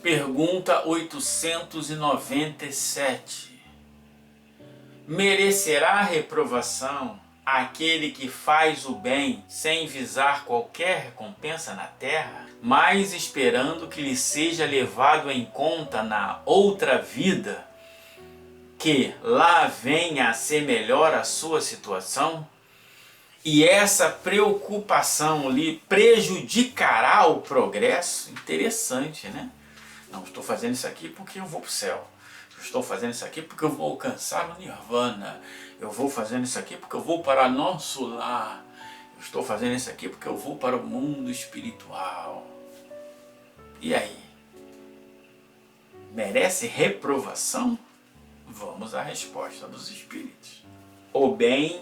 Pergunta 897. Merecerá reprovação aquele que faz o bem sem visar qualquer recompensa na terra, mas esperando que lhe seja levado em conta na outra vida, que lá venha a ser melhor a sua situação? E essa preocupação lhe prejudicará o progresso? Interessante, né? Não, estou fazendo isso aqui porque eu vou para o céu. Estou fazendo isso aqui porque eu vou alcançar o Nirvana. Eu vou fazendo isso aqui porque eu vou para nosso lar. Eu estou fazendo isso aqui porque eu vou para o mundo espiritual. E aí? Merece reprovação? Vamos à resposta dos espíritos. O bem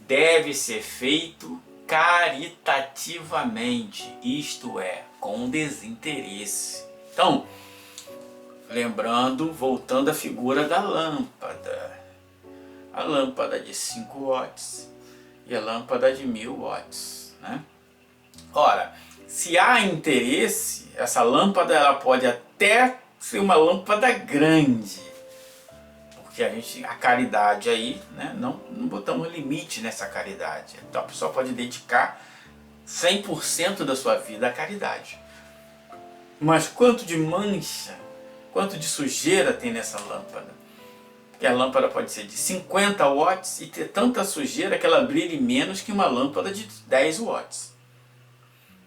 deve ser feito caritativamente, isto é, com desinteresse. Então, lembrando, voltando à figura da lâmpada. A lâmpada de 5 watts e a lâmpada de 1000 watts. Né? Ora, se há interesse, essa lâmpada ela pode até ser uma lâmpada grande. Porque a caridade aí, né, não botamos limite nessa caridade. Então a pessoa pode dedicar 100% da sua vida à caridade. Mas quanto de mancha, quanto de sujeira tem nessa lâmpada? Porque a lâmpada pode ser de 50 watts e ter tanta sujeira que ela brilhe menos que uma lâmpada de 10 watts.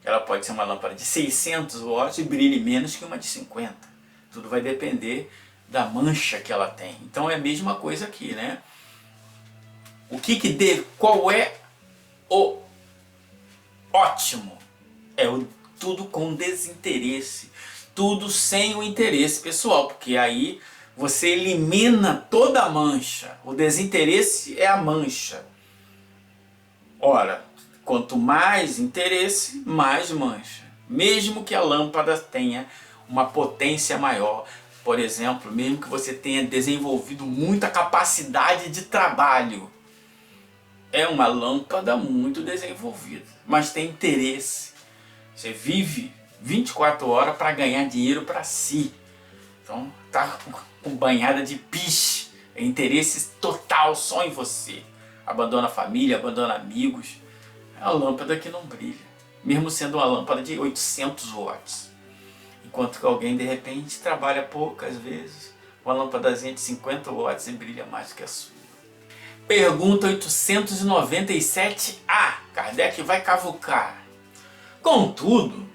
Ela pode ser uma lâmpada de 600 watts e brilhe menos que uma de 50. Tudo vai depender da mancha que ela tem. Então é a mesma coisa aqui, né? Qual é o ótimo? É o tudo com desinteresse, tudo sem o interesse pessoal, porque aí você elimina toda a mancha. O desinteresse é a mancha. Ora, quanto mais interesse, mais mancha. Mesmo que a lâmpada tenha uma potência maior, por exemplo, mesmo que você tenha desenvolvido muita capacidade de trabalho, é uma lâmpada muito desenvolvida, mas tem interesse. Você vive 24 horas para ganhar dinheiro para si. Então tá com banhada de piche, é interesse total só em você. Abandona a família, abandona amigos. É uma lâmpada que não brilha, mesmo sendo uma lâmpada de 800 watts. Enquanto que alguém de repente trabalha poucas vezes, uma lâmpadazinha de 50 watts e brilha mais que a sua. Pergunta 897A. Kardec vai cavucar. Contudo,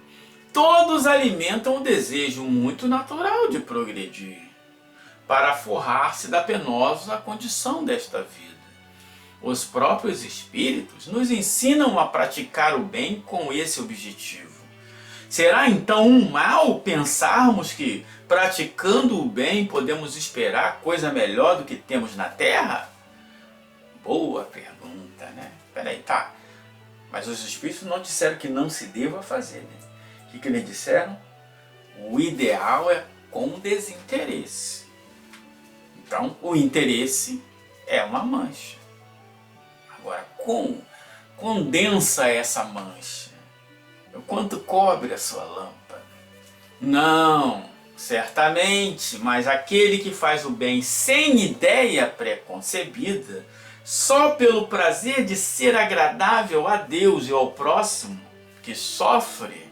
todos alimentam o desejo muito natural de progredir, para forrar-se da penosa condição desta vida. Os próprios espíritos nos ensinam a praticar o bem com esse objetivo. Será então um mal pensarmos que, praticando o bem, podemos esperar coisa melhor do que temos na Terra? Boa pergunta, né? Peraí, tá. Mas os espíritos não disseram que não se deva fazer, né? O que eles disseram? O ideal é com desinteresse. Então, o interesse é uma mancha. Agora, quão densa é essa mancha? O quanto cobre a sua lâmpada? Não, certamente, mas aquele que faz o bem sem ideia preconcebida, só pelo prazer de ser agradável a Deus e ao próximo, que sofre,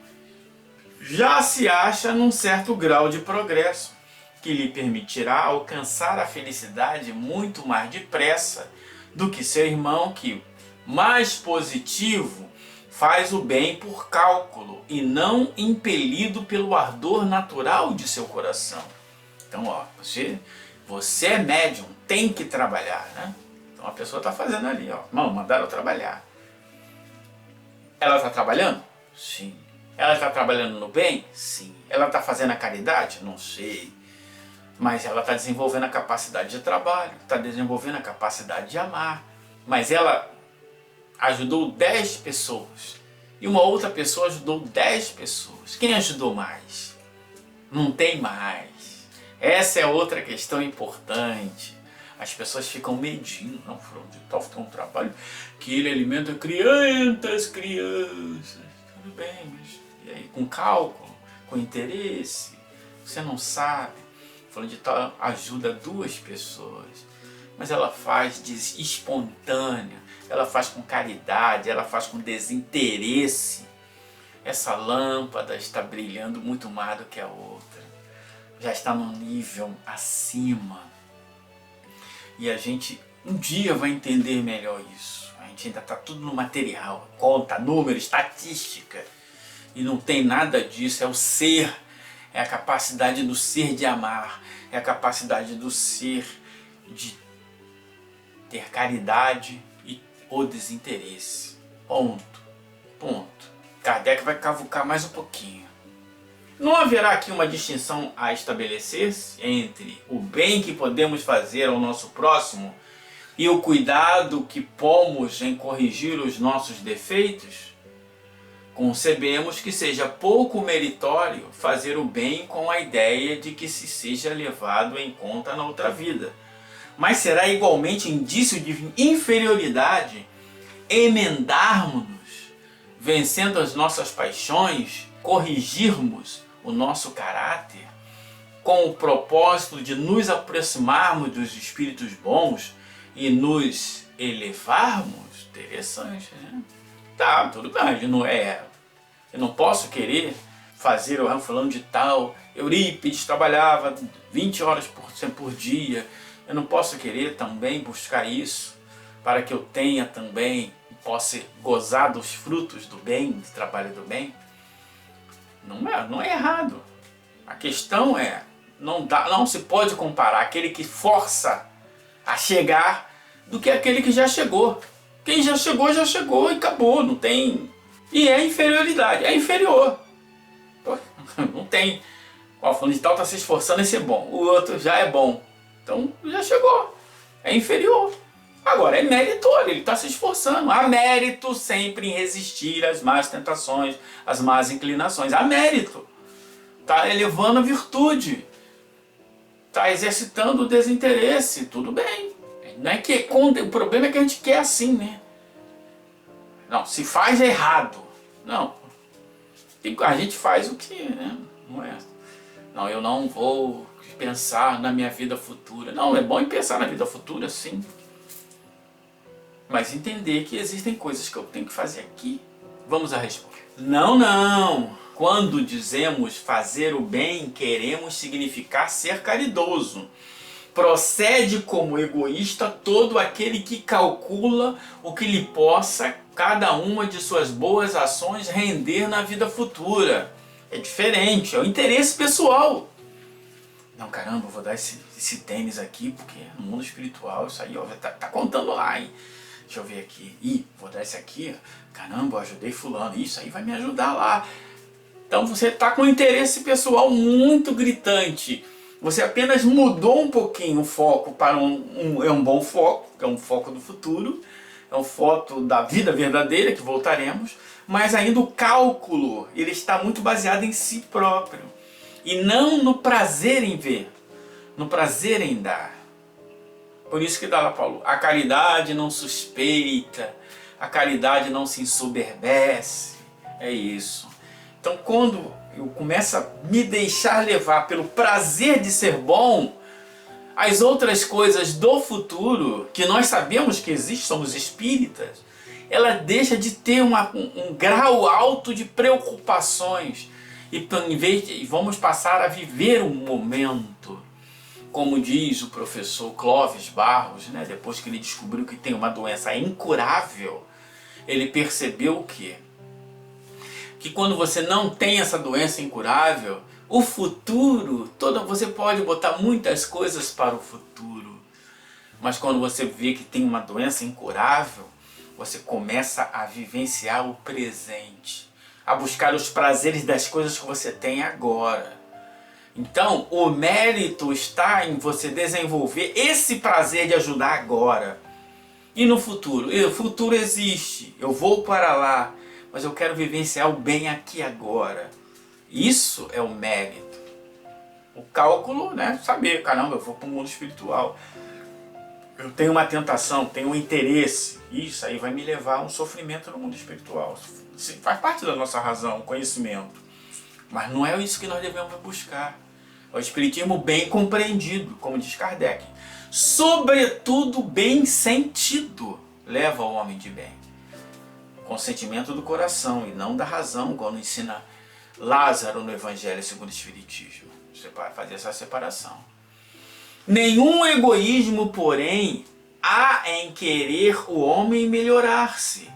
já se acha num certo grau de progresso, que lhe permitirá alcançar a felicidade muito mais depressa do que seu irmão que, mais positivo, faz o bem por cálculo e não impelido pelo ardor natural de seu coração. Então, ó, você é médium, tem que trabalhar, né? Então a pessoa está fazendo ali, ó, mandaram trabalhar. Ela está trabalhando? Sim. Ela está trabalhando no bem? Sim. Ela está fazendo a caridade? Não sei. Mas ela está desenvolvendo a capacidade de trabalho, está desenvolvendo a capacidade de amar. Mas ela ajudou 10 pessoas e uma outra pessoa ajudou 10 pessoas. Quem ajudou mais? Não tem mais. Essa é outra questão importante. As pessoas ficam medindo, não, fulano de tal tem um trabalho que ele alimenta crianças. Tudo bem, mas e aí, com cálculo, com interesse, você não sabe. Fulano de tal ajuda 2 pessoas, mas ela faz espontânea, ela faz com caridade, ela faz com desinteresse. Essa lâmpada está brilhando muito mais do que a outra, já está num nível acima. E a gente um dia vai entender melhor isso. A gente ainda está tudo no material, conta, número, estatística. E não tem nada disso, é o ser, é a capacidade do ser de amar, é a capacidade do ser de ter caridade e o desinteresse. Ponto. Ponto. Kardec vai cavucar mais um pouquinho. Não haverá aqui uma distinção a estabelecer-se entre o bem que podemos fazer ao nosso próximo e o cuidado que pomos em corrigir os nossos defeitos? Concebemos que seja pouco meritório fazer o bem com a ideia de que se seja levado em conta na outra vida. Mas será igualmente indício de inferioridade emendarmos-nos, vencendo as nossas paixões, corrigirmos o nosso caráter, com o propósito de nos aproximarmos dos espíritos bons e nos elevarmos? Interessante, né? Tá, tudo bem, não é. Eu não posso querer fazer o fulano de tal. Eurípides trabalhava 20 horas por dia. Eu não posso querer também buscar isso para que eu tenha também, possa gozar dos frutos do bem, do trabalho do bem. Não é errado. A questão é, não se pode comparar aquele que força a chegar do que aquele que já chegou. Quem já chegou e acabou, não tem... E é inferioridade, é inferior. Pô, não tem... Ó, fulano de tal está se esforçando em ser bom, o outro já é bom. Então já chegou, é inferior. Agora é meritório, ele está se esforçando. Há mérito sempre em resistir às más tentações, às más inclinações. Há mérito. Está elevando a virtude. Está exercitando o desinteresse. Tudo bem. Não é que, o problema é que a gente quer assim, né? Não, se faz errado. Não. A gente faz o que, né? Não é. Não, eu não vou pensar na minha vida futura. Não, é bom pensar na vida futura, sim. Mas entender que existem coisas que eu tenho que fazer aqui. Vamos à resposta. Não. Quando dizemos fazer o bem, queremos significar ser caridoso. Procede como egoísta todo aquele que calcula o que lhe possa cada uma de suas boas ações render na vida futura. É diferente, é o interesse pessoal. Não, caramba, eu vou dar esse tênis aqui, porque no mundo espiritual isso aí ó, tá contando lá, hein? Deixa eu ver aqui. Ih, vou dar esse aqui. Caramba, eu ajudei fulano. Isso aí vai me ajudar lá. Então você está com um interesse pessoal muito gritante. Você apenas mudou um pouquinho o foco para um bom foco, que é um foco do futuro. É um foco da vida verdadeira, que voltaremos. Mas ainda o cálculo, ele está muito baseado em si próprio. E não no prazer em ver. No prazer em dar. Por isso que dá lá Paulo, a caridade não suspeita, a caridade não se ensoberbece, é isso. Então quando eu começo a me deixar levar pelo prazer de ser bom, as outras coisas do futuro, que nós sabemos que existem, somos espíritas, ela deixa de ter um grau alto de preocupações e vamos passar a viver um momento. Como diz o professor Clóvis Barros, né, depois que ele descobriu que tem uma doença incurável, ele percebeu o quê? Que quando você não tem essa doença incurável, o futuro, você pode botar muitas coisas para o futuro, mas quando você vê que tem uma doença incurável, você começa a vivenciar o presente, a buscar os prazeres das coisas que você tem agora. Então, o mérito está em você desenvolver esse prazer de ajudar agora. E no futuro? E o futuro existe, eu vou para lá, mas eu quero vivenciar o bem aqui agora. Isso é o mérito. O cálculo, né? Saber, caramba, eu vou para o mundo espiritual. Eu tenho uma tentação, tenho um interesse. Isso aí vai me levar a um sofrimento no mundo espiritual. Faz parte da nossa razão, conhecimento. Mas não é isso que nós devemos buscar. É o espiritismo bem compreendido, como diz Kardec. Sobretudo bem sentido leva o homem de bem. Com sentimento do coração e não da razão, quando ensina Lázaro no Evangelho segundo o Espiritismo. Você vai fazer essa separação. Nenhum egoísmo, porém, há em querer o homem melhorar-se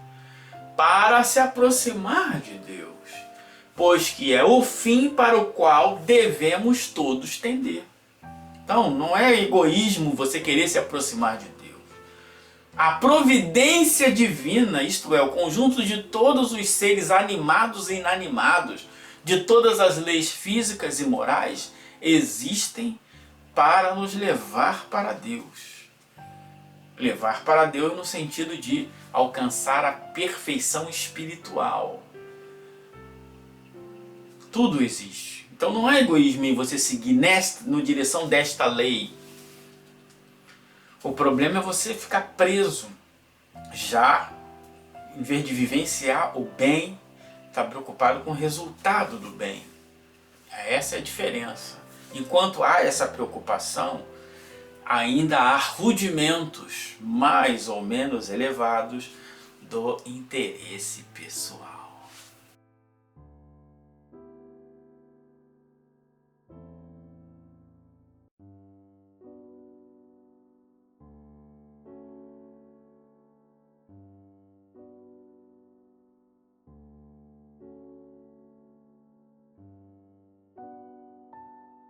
para se aproximar de Deus, pois que é o fim para o qual devemos todos tender. Então, não é egoísmo você querer se aproximar de Deus. A providência divina, isto é, o conjunto de todos os seres animados e inanimados, de todas as leis físicas e morais, existem para nos levar para Deus. Levar para Deus no sentido de alcançar a perfeição espiritual. Tudo existe. Então não é egoísmo em você seguir na direção desta lei. O problema é você ficar preso. Já, em vez de vivenciar o bem, está preocupado com o resultado do bem. Essa é a diferença. Enquanto há essa preocupação, ainda há rudimentos mais ou menos elevados do interesse pessoal.